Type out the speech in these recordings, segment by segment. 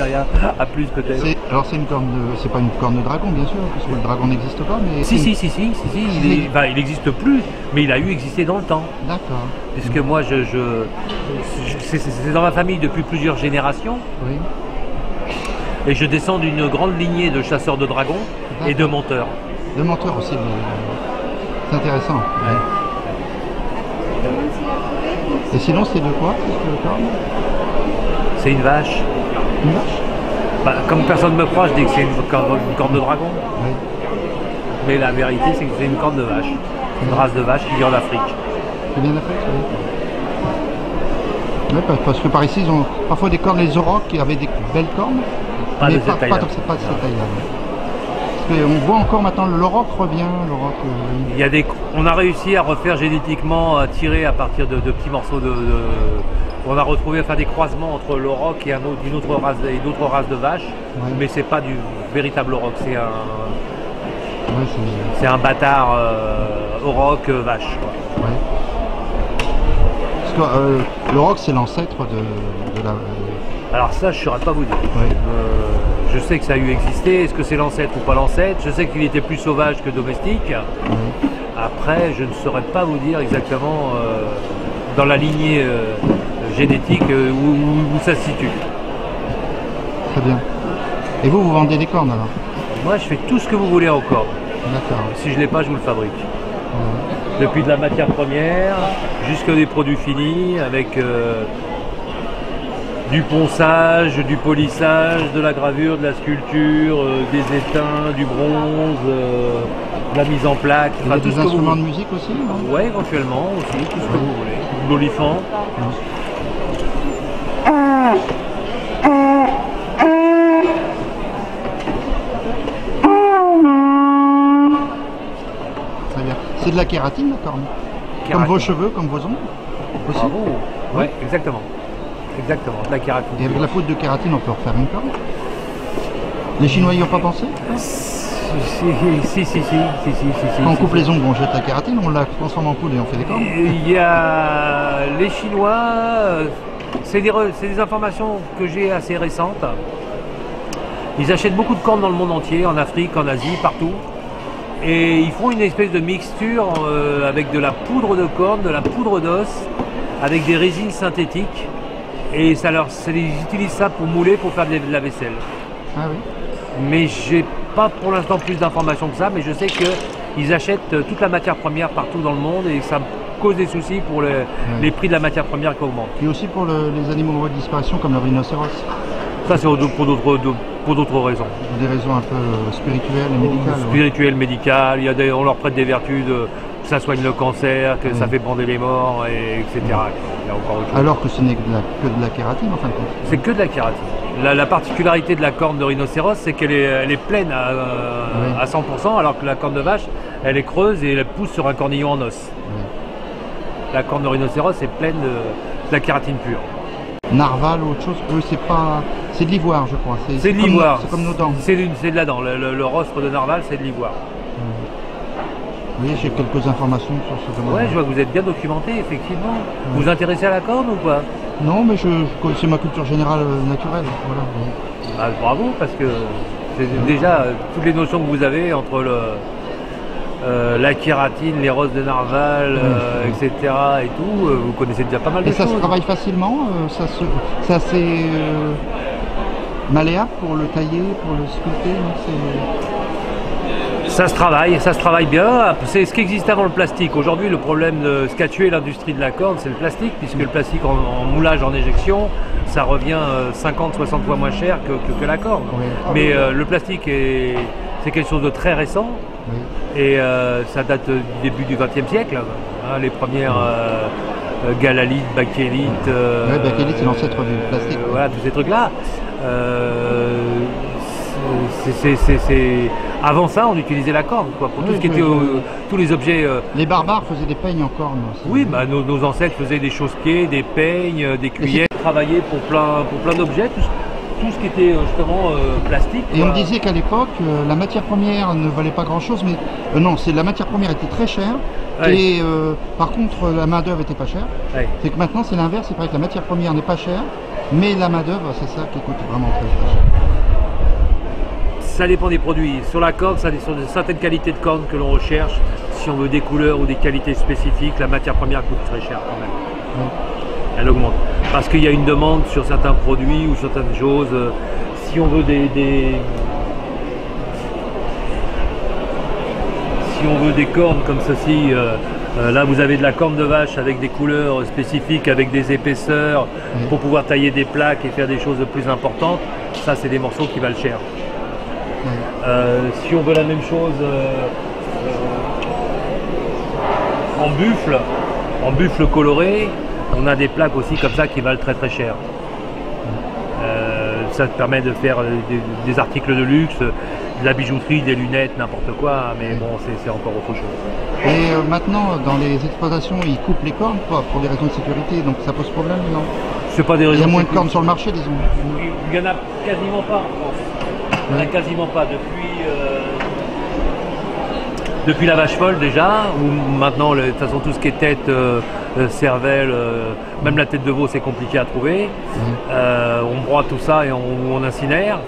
sais rien, à plus peut-être. Alors c'est une corne de... c'est pas une corne de dragon bien sûr, parce que le dragon n'existe pas, mais... Si, il n'existe plus, mais il a eu existé dans le temps. D'accord. Puisque moi, c'est dans ma famille depuis plusieurs générations. Oui. Et je descends d'une grande lignée de chasseurs de dragons et de monteurs. De monteurs aussi, c'est intéressant. Ouais. Et sinon c'est de quoi cette corne? C'est une vache. Une vache? Bah, comme personne ne me croit, je dis que c'est une corne de dragon. Oui. Mais la vérité, c'est que c'est une corne de vache. Une race de vache qui vit en Afrique. C'est bien l'Afrique, oui. Oui, parce que par ici, ils ont parfois des cornes, les aurochs qui avaient des belles cornes. Pas mais de cette taille-là. Pas de cette taille-là. Parce qu'on voit encore maintenant l'auroch revient. On a réussi à refaire génétiquement, à tirer à partir de petits morceaux on a retrouvé à faire des croisements entre l'auroch et une autre race et d'autres races de vaches, mais c'est pas du véritable auroch, c'est un bâtard auroch vache. Ouais. Parce que l'auroch c'est l'ancêtre de la... Alors ça, je ne saurais pas vous dire. Ouais. Je sais que ça a eu existé. Est-ce que c'est l'ancêtre ou pas l'ancêtre? Je sais qu'il était plus sauvage que domestique. Ouais. Après, je ne saurais pas vous dire exactement dans la lignée génétique où ça se situe. Très bien. Et vous vendez des cornes alors? Moi, je fais tout ce que vous voulez en corne. D'accord. Si je ne l'ai pas, je vous le fabrique. Ouais. Depuis de la matière première jusqu'à des produits finis avec du ponçage, du polissage, de la gravure, de la sculpture, des étains, du bronze, de la mise en plaque. Il y a des instruments de musique aussi, non? Oui, éventuellement aussi, tout ce que vous voulez. L'olifant. Très bien. C'est de la kératine la corne? Comme vos cheveux, comme vos ongles aussi? Bravo. Oui, exactement. Exactement, de la kératine. Et avec la poudre de kératine, on peut refaire une corne? Les Chinois y ont pas pensé? Si. Quand on coupe les ongles, on jette la kératine, on la transforme en poudre et on fait des cornes? Il y a les Chinois, c'est des informations que j'ai assez récentes. Ils achètent beaucoup de cornes dans le monde entier, en Afrique, en Asie, partout. Et ils font une espèce de mixture avec de la poudre de corne, de la poudre d'os, avec des résines synthétiques. Et ils utilisent ça pour mouler, pour faire de la vaisselle. Ah oui. Mais j'ai pas pour l'instant plus d'informations que ça, mais je sais qu'ils achètent toute la matière première partout dans le monde et ça cause des soucis pour les prix de la matière première qui augmentent. Et aussi pour les animaux en voie de disparition comme le rhinocéros. Ça c'est pour d'autres raisons. Des raisons un peu spirituelles et médicales. Spirituelles, médicales, on leur prête des vertus que ça soigne le cancer, que ça fait bander les morts, etc. Il y a encore autre chose. Alors que ce n'est que de la kératine en fin de compte. C'est que de la kératine. La particularité de la corne de rhinocéros, c'est qu'elle est pleine à 100%, alors que la corne de vache, elle est creuse et elle pousse sur un cornillon en os. Oui. La corne de rhinocéros est pleine de la kératine pure. Narval ou autre chose, eux c'est de l'ivoire je crois. C'est de l'ivoire. C'est comme nos dents. C'est de la dent. Le rostre de narval, c'est de l'ivoire. Oui, j'ai quelques informations sur ce domaine. Ouais, je vois que vous êtes bien documenté, effectivement. Vous vous intéressez à la corne ou pas? Non, mais c'est ma culture générale naturelle. Voilà. Ah, bravo, parce que c'est déjà toutes les notions que vous avez entre la kératine, les roses de narval, etc. et tout, vous connaissez déjà pas mal de choses. Et ça se travaille facilement? C'est assez malléable pour le tailler, pour le sculpter? Ça se travaille bien. C'est ce qui existe avant le plastique. Aujourd'hui, le problème de ce qu'a tué l'industrie de la corne, c'est le plastique, puisque le plastique en moulage, en éjection, ça revient 50-60 fois moins cher que la corne. Oui. Mais le plastique, c'est quelque chose de très récent. Oui. Et ça date du début du XXe siècle. Hein, les premières galalite, bakélite. Bakélite, c'est l'ancêtre du plastique. Voilà, tous ces trucs-là. Avant ça, on utilisait la corne, quoi, pour tout ce qui était tous les objets. Les barbares faisaient des peignes en corne aussi. Oui, bah, nos ancêtres faisaient des chausse-pieds, des peignes, des cuillères, travaillaient pour plein d'objets. tout ce qui était justement plastique. Et on disait qu'à l'époque, la matière première ne valait pas grand-chose, mais non, la matière première était très chère, Ouais. et par contre la main d'œuvre était pas chère. Ouais. C'est que maintenant c'est l'inverse, c'est vrai que la matière première n'est pas chère, mais la main d'œuvre c'est ça qui coûte vraiment très cher. Ça dépend des produits. Sur la corde, ça sur certaines qualités de corne que l'on recherche. Si on veut des couleurs ou des qualités spécifiques, la matière première coûte très cher quand même. Ouais. Elle augmente. Parce qu'il y a une demande sur certains produits ou certaines choses. Si on veut si on veut des cornes comme ceci, là vous avez de la corne de vache avec des couleurs spécifiques, avec des épaisseurs, pour pouvoir tailler des plaques et faire des choses plus importantes. Ça, c'est des morceaux qui valent cher. Si on veut la même chose en buffle coloré, on a des plaques aussi comme ça qui valent très très cher. Ça te permet de faire des articles de luxe, de la bijouterie, des lunettes, n'importe quoi, mais bon, c'est encore autre chose. Et maintenant, dans les exploitations, ils coupent les cornes pour des raisons de sécurité, donc ça pose problème, non? C'est pas des Il y raisons. a moins de cornes sur le marché, disons. Il n'y en a quasiment pas en France. Il n'y en a quasiment pas depuis la vache folle déjà, ou maintenant de toute façon tout ce qui est tête, cervelle, même la tête de veau c'est compliqué à trouver. On broie tout ça et on incinère.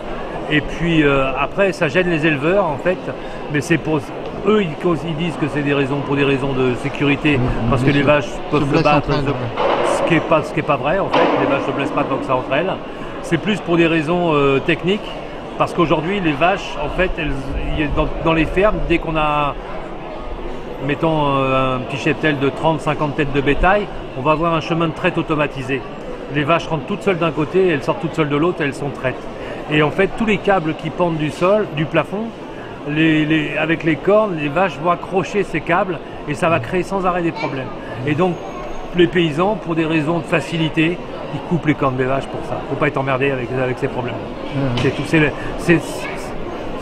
Et puis après ça gêne les éleveurs en fait, mais c'est pour eux ils disent que c'est pour des raisons de sécurité, parce que les vaches peuvent se battre, ce qui est pas vrai en fait. Les vaches ne se blessent pas tant que ça entre elles. C'est plus pour des raisons techniques. Parce qu'aujourd'hui, les vaches, en fait, dans les fermes, dès qu'on a, mettons, un petit cheptel de 30-50 têtes de bétail, on va avoir un chemin de traite automatisé. Les vaches rentrent toutes seules d'un côté, elles sortent toutes seules de l'autre, elles sont traites. Et en fait, tous les câbles qui pendent du sol, du plafond, avec les cornes, les vaches vont accrocher ces câbles et ça va créer sans arrêt des problèmes. Et donc, les paysans, pour des raisons de facilité, ils coupent les cornes des vaches pour ça. Il ne faut pas être emmerdé avec ces problèmes. C'est tout.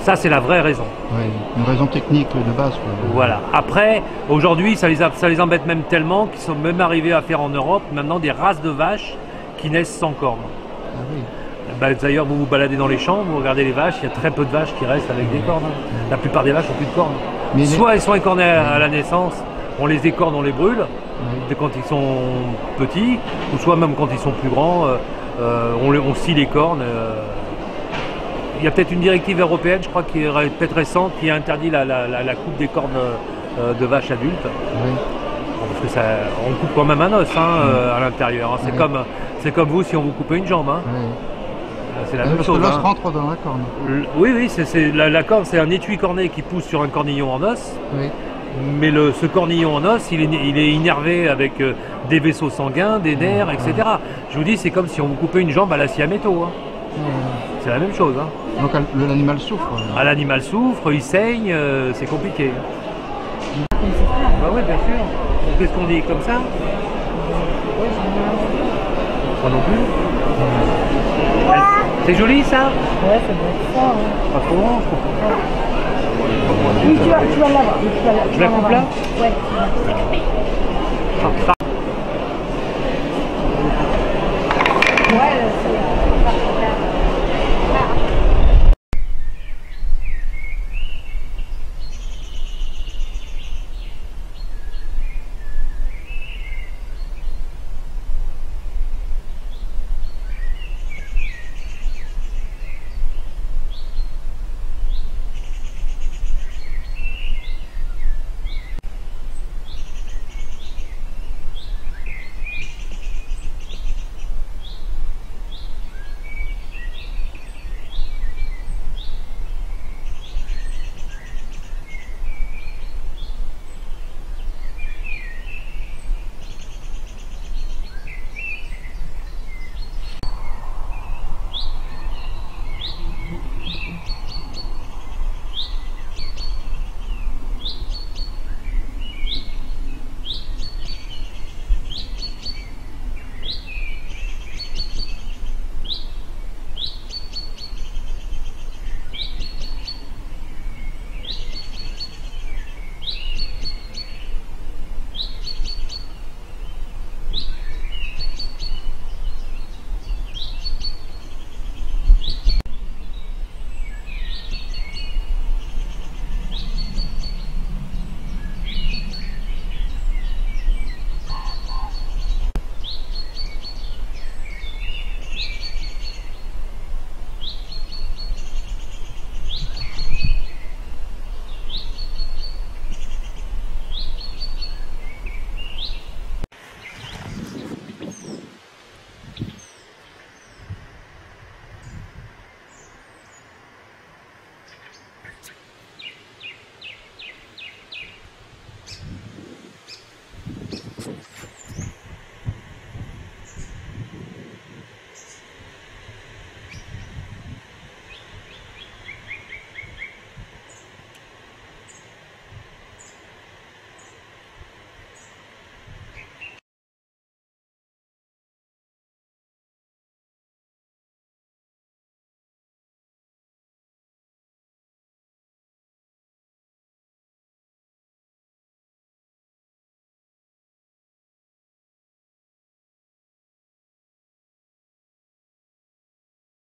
Ça, c'est la vraie raison. Oui, une raison technique de base. Quoi. Voilà. Après, aujourd'hui, ça les embête même tellement qu'ils sont même arrivés à faire en Europe maintenant des races de vaches qui naissent sans cornes. Ah oui. D'ailleurs, vous vous baladez dans les champs, vous regardez les vaches, il y a très peu de vaches qui restent avec des cornes. La plupart des vaches n'ont plus de cornes. Mais soit elles sont écornées à la naissance, on les écorne, on les brûle, quand ils sont petits, ou soit même quand ils sont plus grands, on scie les cornes. Il y a peut-être une directive européenne, je crois, qui est peut-être récente, qui interdit la coupe des cornes de vaches adultes. Oui. Parce que on coupe quand même un os à l'intérieur. C'est comme vous si on vous coupait une jambe. C'est la même chose. L'os rentre dans la corne. Oui, la corne, c'est un étui corné qui pousse sur un cornillon en os. Oui. Mais ce cornillon en os, il est innervé avec des vaisseaux sanguins, des nerfs, etc. Je vous dis, c'est comme si on vous coupait une jambe à la scie à métaux. C'est la même chose. Donc l'animal souffre. L'animal souffre, il saigne, c'est compliqué. Bah oui, bien sûr. Donc qu'est-ce qu'on dit comme ça? Pas non plus. C'est joli ça? Ouais, ça doit être ça. Pas trop grand, je comprends pas. Oui, tu vas l'avoir. Je la coupe là? Ouais.